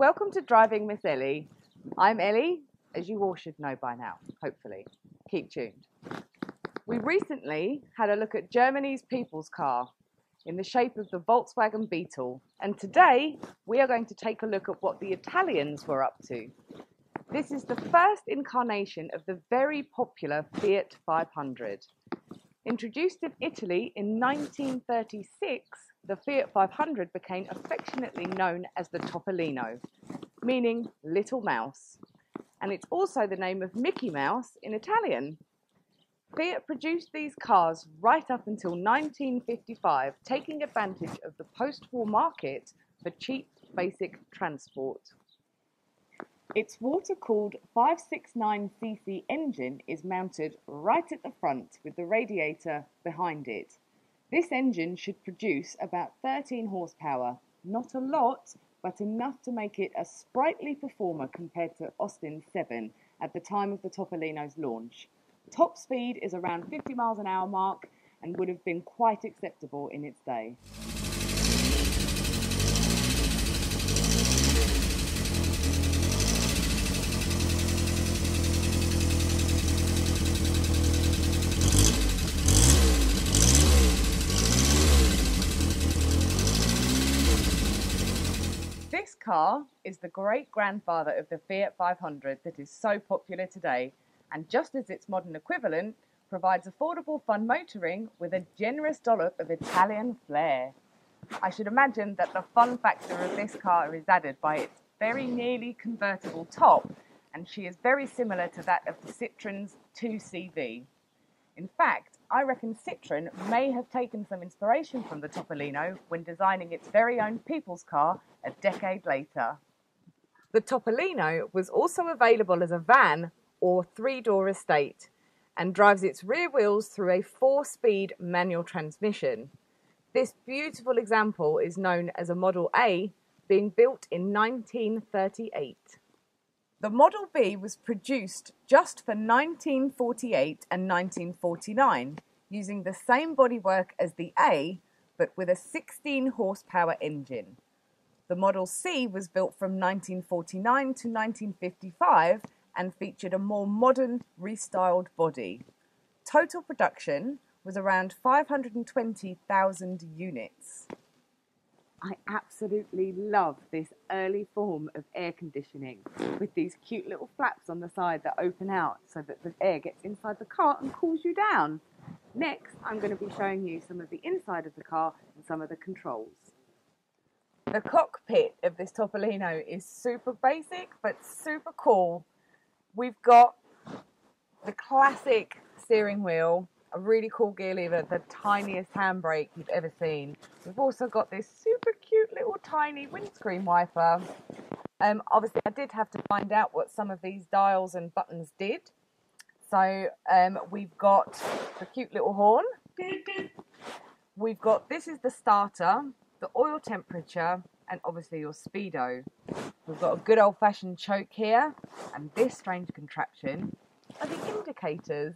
welcome to Driving Miss Elly. I'm Ellie, as you all should know by now, hopefully. Keep tuned. We recently had a look at Germany's people's car in the shape of the Volkswagen Beetle, and today we are going to take a look at what the Italians were up to. This is the first incarnation of the very popular Fiat 500. Introduced in Italy in 1936, the Fiat 500 became affectionately known as the Topolino, meaning little mouse. And it's also the name of Mickey Mouse in Italian. Fiat produced these cars right up until 1955, taking advantage of the post-war market for cheap, basic transport. Its water-cooled 569cc engine is mounted right at the front with the radiator behind it. This engine should produce about 13 horsepower, not a lot, but enough to make it a sprightly performer compared to Austin's 7 at the time of the Topolino's launch. Top speed is around 50 miles an hour mark and would have been quite acceptable in its day. This car is the great-grandfather of the Fiat 500 that is so popular today, and just as its modern equivalent, provides affordable fun motoring with a generous dollop of Italian flair. I should imagine that the fun factor of this car is added by its very nearly convertible top, and she is very similar to that of the Citroen's 2CV. In fact, I reckon Citroën may have taken some inspiration from the Topolino when designing its very own people's car a decade later. The Topolino was also available as a van or three-door estate and drives its rear wheels through a 4-speed manual transmission. This beautiful example is known as a Model A, being built in 1938. The Model B was produced just for 1948 and 1949, using the same bodywork as the A, but with a 16 horsepower engine. The Model C was built from 1949 to 1955 and featured a more modern, restyled body. Total production was around 520,000 units. I absolutely love this early form of air conditioning with these cute little flaps on the side that open out so that the air gets inside the car and cools you down. Next, I'm going to be showing you some of the inside of the car and some of the controls. The cockpit of this Topolino is super basic but super cool. We've got the classic steering wheel, a really cool gear lever, the tiniest handbrake you've ever seen. We've also got this super cute little tiny windscreen wiper. Obviously, I did have to find out what some of these dials and buttons did. So we've got the cute little horn. We've got, this is the starter, the oil temperature, and obviously your speedo. We've got a good old-fashioned choke here, and this strange contraption are the indicators.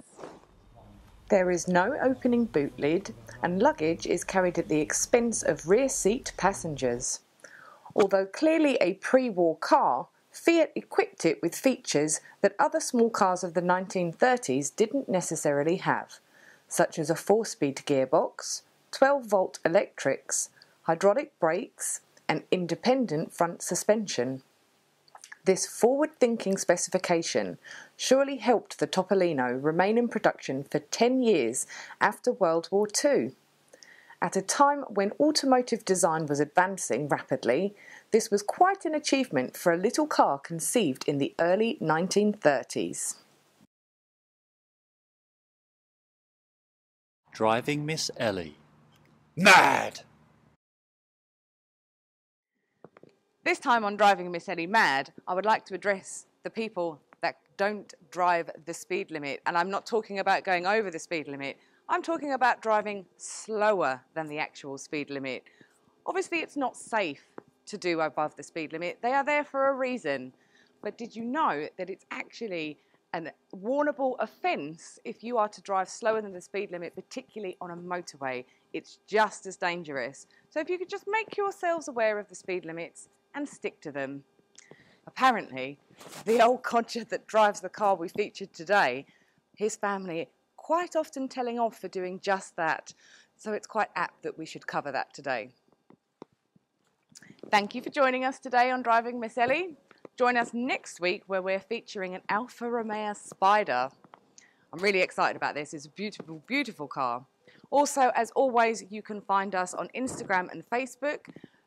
There is no opening boot lid, and luggage is carried at the expense of rear seat passengers. Although clearly a pre-war car, Fiat equipped it with features that other small cars of the 1930s didn't necessarily have, such as a 4-speed gearbox, 12-volt electrics, hydraulic brakes, and independent front suspension. This forward-thinking specification surely helped the Topolino remain in production for 10 years after World War II. At a time when automotive design was advancing rapidly, this was quite an achievement for a little car conceived in the early 1930s. Driving Miss Elly. Mad! This time on Driving Miss Elly Mad, I would like to address the people that don't drive the speed limit. And I'm not talking about going over the speed limit. I'm talking about driving slower than the actual speed limit. Obviously, it's not safe to do above the speed limit. They are there for a reason. But did you know that it's actually a warnable offence if you are to drive slower than the speed limit, particularly on a motorway? It's just as dangerous. So if you could just make yourselves aware of the speed limits and stick to them. Apparently, the old codger that drives the car we featured today, his family quite often telling off for doing just that. So it's quite apt that we should cover that today. Thank you for joining us today on Driving Miss Elly. Join us next week where we're featuring an Alfa Romeo Spider. I'm really excited about this. It's a beautiful, beautiful car. Also, as always, you can find us on Instagram and Facebook.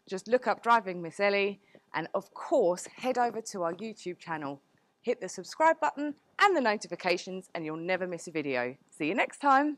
Just look up Driving Miss Elly. And of course, head over to our YouTube channel. Hit the subscribe button and the notifications and you'll never miss a video. See you next time.